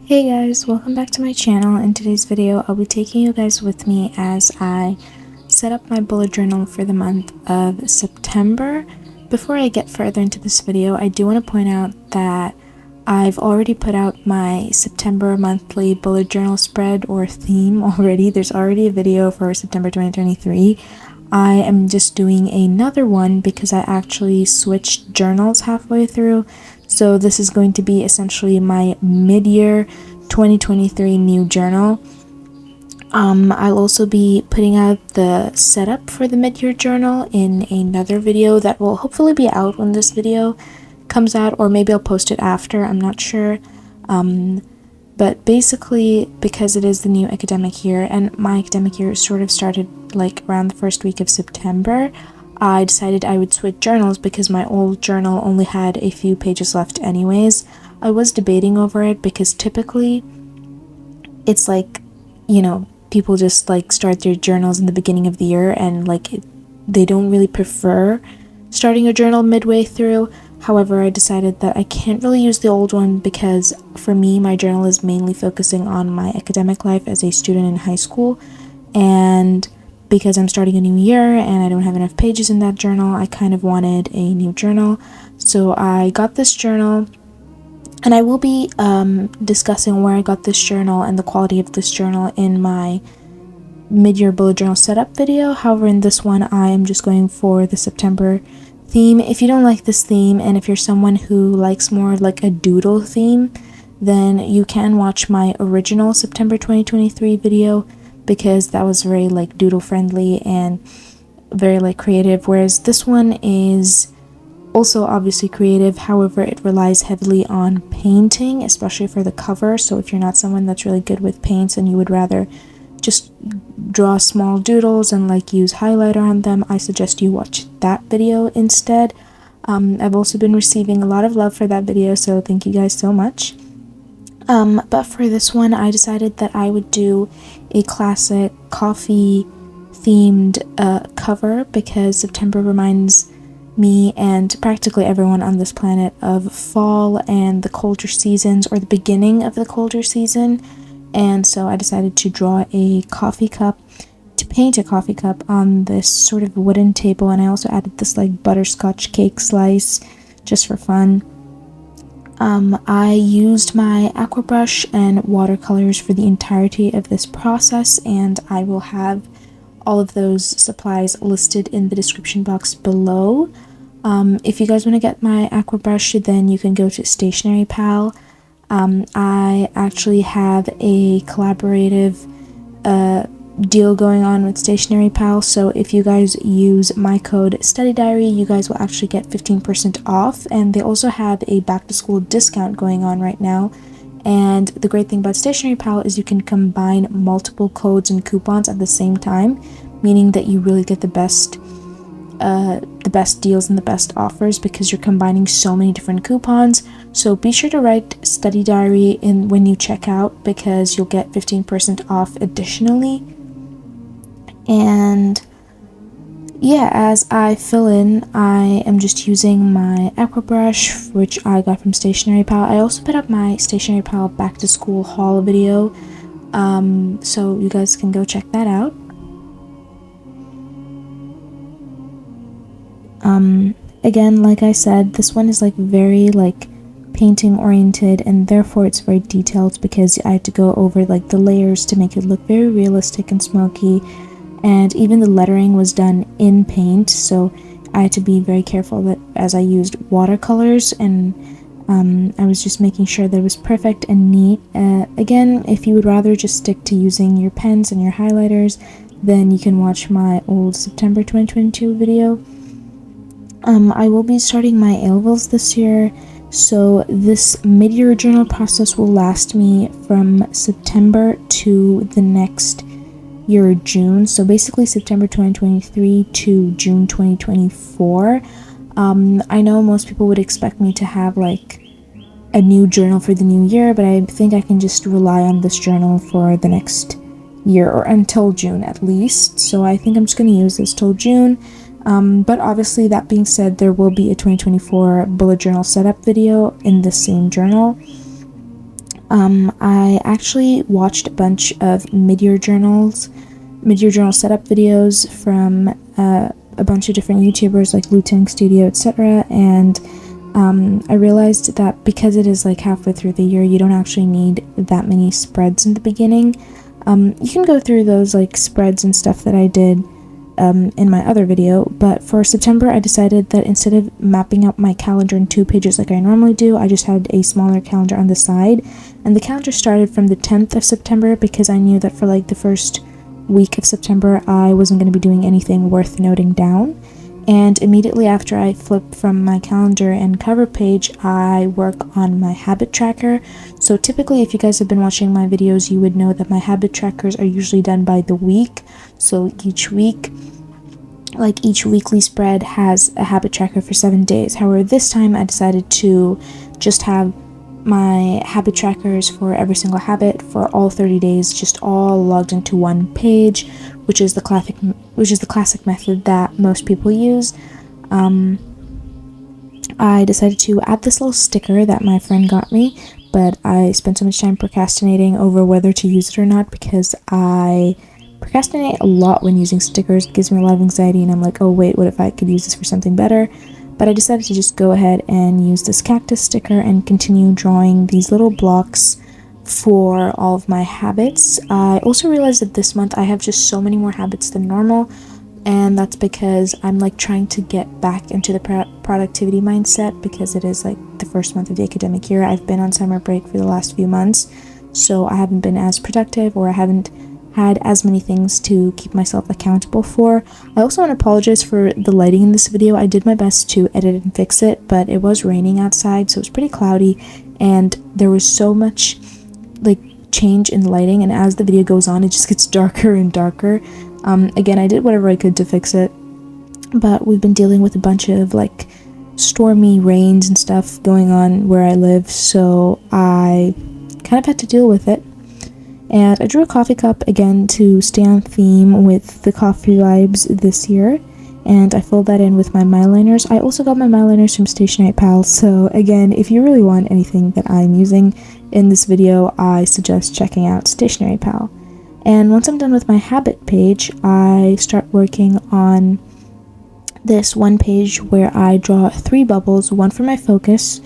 Hey guys, welcome back to my channel. In today's video, I'll be taking you guys with me as I set up my bullet journal for the month of September. Before I get further into this video, I do want to point out that I've already put out my September monthly bullet journal spread or theme already. There's already a video for September 2023. I am just doing another one because I actually switched journals halfway through. So this is going to be essentially my mid-year 2023 new journal. I'll also be putting out the setup for the mid-year journal in another video that will hopefully be out when this video comes out, or maybe I'll post it after, I'm not sure. But basically, because it is the new academic year, and my academic year sort of started like around the first week of September, I decided I would switch journals because my old journal only had a few pages left anyways. I was debating over it because typically it's like, people just like start their journals in the beginning of the year and they don't really prefer starting a journal midway through. However, I decided that I can't really use the old one because for me, my journal is mainly focusing on my academic life as a student in high school, and because I'm starting a new year and I don't have enough pages in that journal, I kind of wanted a new journal. So I got this journal, and I will be discussing where I got this journal and the quality of this journal in my mid-year bullet journal setup video. However, in this one, I am just going for the September theme. If you don't like this theme, and if you're someone who likes more like a doodle theme, then you can watch my original September 2023 video, because that was very like doodle friendly and very like creative, whereas this one is also obviously creative. However, it relies heavily on painting, especially for the cover. So if you're not someone that's really good with paints and you would rather just draw small doodles and like use highlighter on them, I suggest you watch that video instead. I've also been receiving a lot of love for that video, so thank you guys so much. But for this one, I decided that I would do a classic coffee themed cover, because September reminds me and practically everyone on this planet of fall and the colder seasons, or the beginning of the colder season. And so I decided to draw a coffee cup, to paint a coffee cup on this sort of wooden table, and I also added this like butterscotch cake slice just for fun. I used my aqua brush and watercolors for the entirety of this process, and I will have all of those supplies listed in the description box below. If you guys want to get my aqua brush, then you can go to Stationery Pal. I actually have a collaborative deal going on with Stationery Pal, so if you guys use my code Study Diary, you guys will actually get 15% off, and they also have a back to school discount going on right now. And the great thing about Stationery Pal is you can combine multiple codes and coupons at the same time, meaning that you really get the best deals and the best offers because you're combining so many different coupons. So be sure to write Study Diary in when you check out, because you'll get 15% off additionally. And yeah, as I fill in, I am just using my aqua brush, which I got from Stationery Pal. I also put up my Stationery Pal back to school haul video, so you guys can go check that out. Again, like I said, this one is like very like painting oriented, and therefore it's very detailed because I had to go over like the layers to make it look very realistic and smoky. And even the lettering was done in paint, so I had to be very careful that as I used watercolors, and I was just making sure that it was perfect and neat. Again, if you would rather just stick to using your pens and your highlighters, then you can watch my old September 2022 video. I will be starting my A-levels this year, so this mid-year journal process will last me from September to the next year, June. So basically September 2023 to June 2024. I know most people would expect me to have like a new journal for the new year, but I think I can just rely on this journal for the next year, or until June at least. So I think I'm just going to use this till June. But obviously, that being said, there will be a 2024 bullet journal setup video in the same journal. I actually watched a bunch of mid-year journal setup videos from a bunch of different YouTubers like Lutang Studio, etc. And I realized that because it is like halfway through the year, you don't actually need that many spreads in the beginning. You can go through those like spreads and stuff that I did in my other video, but for September I decided that instead of mapping out my calendar in 2 pages like I normally do, I just had a smaller calendar on the side, and the calendar started from the 10th of September because I knew that for like the first week of September I wasn't going to be doing anything worth noting down. And immediately after I flip from my calendar and cover page, I work on my habit tracker. So typically, if you guys have been watching my videos, you would know that my habit trackers are usually done by the week. So each week, like each weekly spread has a habit tracker for 7 days. However, this time I decided to just have my habit trackers for every single habit for all 30 days just all logged into one page, which is the classic method that most people use. I decided to add this little sticker that my friend got me, but I spent so much time procrastinating over whether to use it or not because I procrastinate a lot when using stickers. It gives me a lot of anxiety, and I'm like, oh wait, what if I could use this for something better? But I decided to just go ahead and use this cactus sticker and continue drawing these little blocks for all of my habits. I also realized that this month I have just so many more habits than normal, and that's because I'm like trying to get back into the productivity mindset because it is like the first month of the academic year. I've been on summer break for the last few months, so I haven't been as productive, or I haven't had as many things to keep myself accountable for. I also want to apologize for the lighting in this video. I did my best to edit and fix it, but it was raining outside, so it was pretty cloudy, and there was so much like change in the lighting, and as the video goes on it just gets darker and darker. Again, I did whatever I could to fix it, but we've been dealing with a bunch of like stormy rains and stuff going on where I live, so I kind of had to deal with it. And I drew a coffee cup again to stay on theme with the coffee vibes this year, and I filled that in with my Myliners. I also got my Myliners from Stationery Pal, so again, if you really want anything that I'm using in this video, I suggest checking out Stationery Pal. And once I'm done with my habit page, I start working on this one page where I draw 3 bubbles, one for my focus,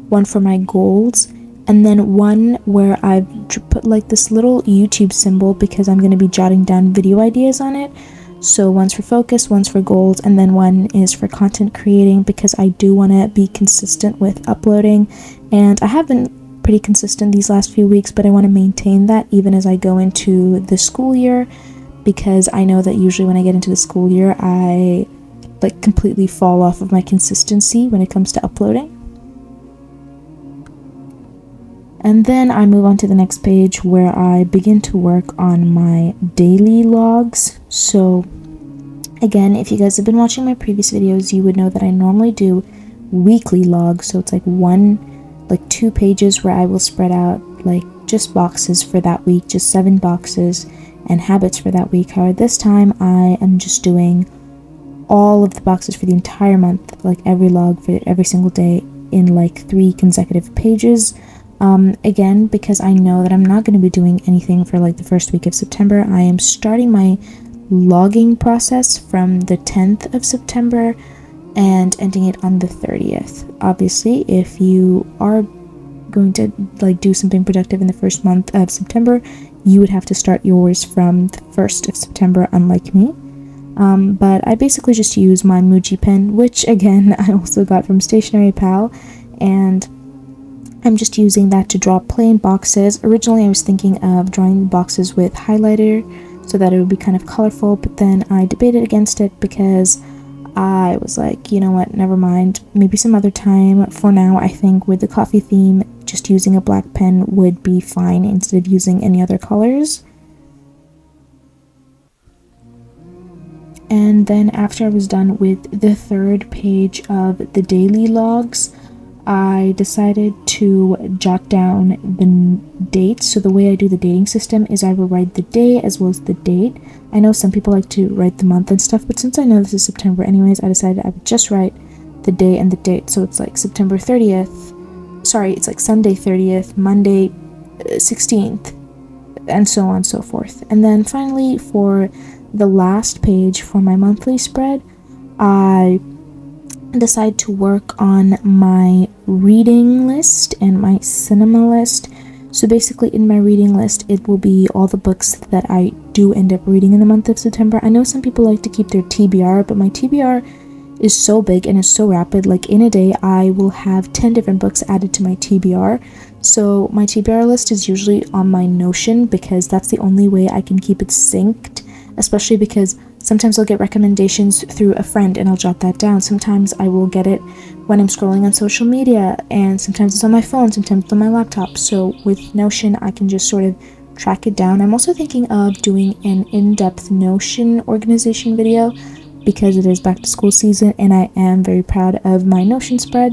one for my goals, and then one where I've put like this little YouTube symbol because I'm going to be jotting down video ideas on it. So one's for focus, one's for goals, and then one is for content creating because I do want to be consistent with uploading, and I have been pretty consistent these last few weeks, but I want to maintain that even as I go into the school year, because I know that usually when I get into the school year I like completely fall off of my consistency when it comes to uploading. And then I move on to the next page where I begin to work on my daily logs. So again, if you guys have been watching my previous videos, you would know that I normally do weekly logs. So it's like 2 pages where I will spread out like just boxes for that week, just 7 boxes and habits for that week. However, this time I am just doing all of the boxes for the entire month, like every log for every single day in like 3 consecutive pages. Again, because I know that I'm not going to be doing anything for like the first week of September, I am starting my logging process from the 10th of September and ending it on the 30th. Obviously, if you are going to like do something productive in the first month of September, you would have to start yours from the 1st of September, unlike me. But I basically just use my Muji pen, which again I also got from Stationery Pal, and I'm just using that to draw plain boxes. Originally I was thinking of drawing boxes with highlighter so that it would be kind of colorful, but then I debated against it because I was like, you know what, never mind, maybe some other time. For now, I think with the coffee theme, just using a black pen would be fine instead of using any other colors. And then after I was done with the 3rd page of the daily logs, I decided to jot down the dates. So the way I do the dating system is I will write the day as well as the date. I know some people like to write the month and stuff, but since I know this is September anyways, I decided I would just write the day and the date. So it's like September 30th, sorry, it's like Sunday 30th, Monday 16th, and so on and so forth. And then finally, for the last page for my monthly spread, I decide to work on my reading list and my cinema list. So basically, in my reading list, it will be all the books that I do end up reading in the month of September. I know some people like to keep their TBR, but my TBR is so big and is so rapid. Like, in a day, I will have 10 different books added to my TBR. So my TBR list is usually on my Notion, because that's the only way I can keep it synced, especially because sometimes I'll get recommendations through a friend and I'll jot that down. Sometimes I will get it when I'm scrolling on social media, and sometimes it's on my phone, sometimes it's on my laptop. So with Notion, I can just sort of track it down. I'm also thinking of doing an in-depth Notion organization video, because it is back to school season and I am very proud of my Notion spread.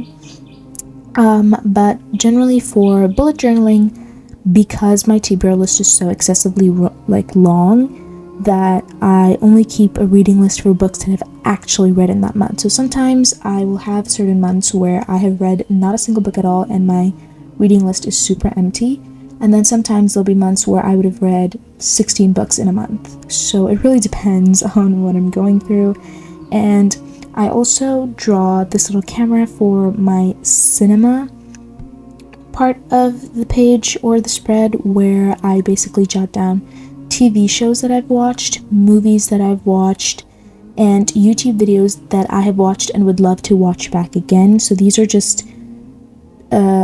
But generally for bullet journaling, because my TBR list is so excessively long, that I only keep a reading list for books that I've actually read in that month. So sometimes I will have certain months where I have read not a single book at all and my reading list is super empty. And then sometimes there'll be months where I would have read 16 books in a month. So it really depends on what I'm going through. And I also draw this little camera for my cinema part of the page or the spread, where I basically jot down TV shows that I've watched, movies that I've watched, and YouTube videos that I have watched and would love to watch back again. So these are just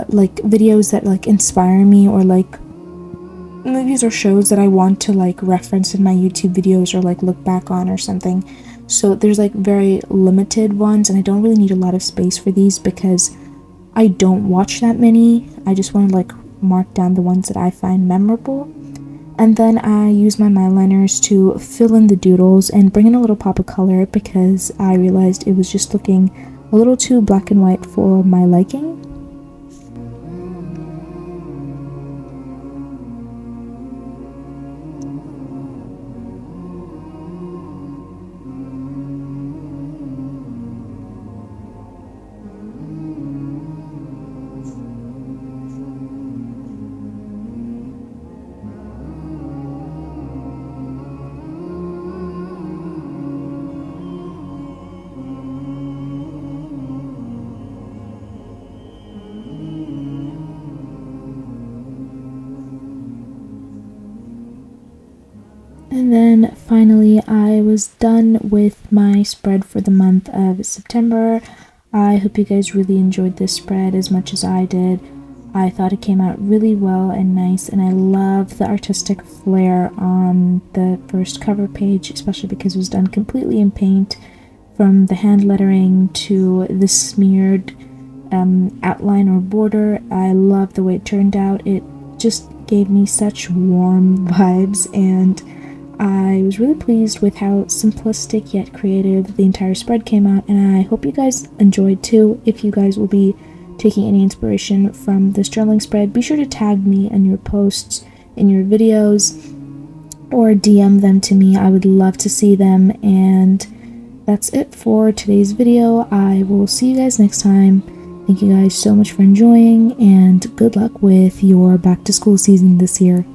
like videos that like inspire me, or like movies or shows that I want to like reference in my YouTube videos or like look back on or something. So there's like very limited ones, and I don't really need a lot of space for these because I don't watch that many. I just want to like mark down the ones that I find memorable. And then I use my eyeliners to fill in the doodles and bring in a little pop of color, because I realized it was just looking a little too black and white for my liking. And then finally, I was done with my spread for the month of September. I hope you guys really enjoyed this spread as much as I did. I thought it came out really well and nice, and I love the artistic flair on the first cover page, especially because it was done completely in paint, from the hand lettering to the smeared outline or border. I love the way it turned out. It just gave me such warm vibes, and I was really pleased with how simplistic yet creative the entire spread came out, and I hope you guys enjoyed too. If you guys will be taking any inspiration from this journaling spread, be sure to tag me in your posts, in your videos, or DM them to me. I would love to see them. And that's it for today's video. I will see you guys next time. Thank you guys so much for enjoying, and good luck with your back to school season this year.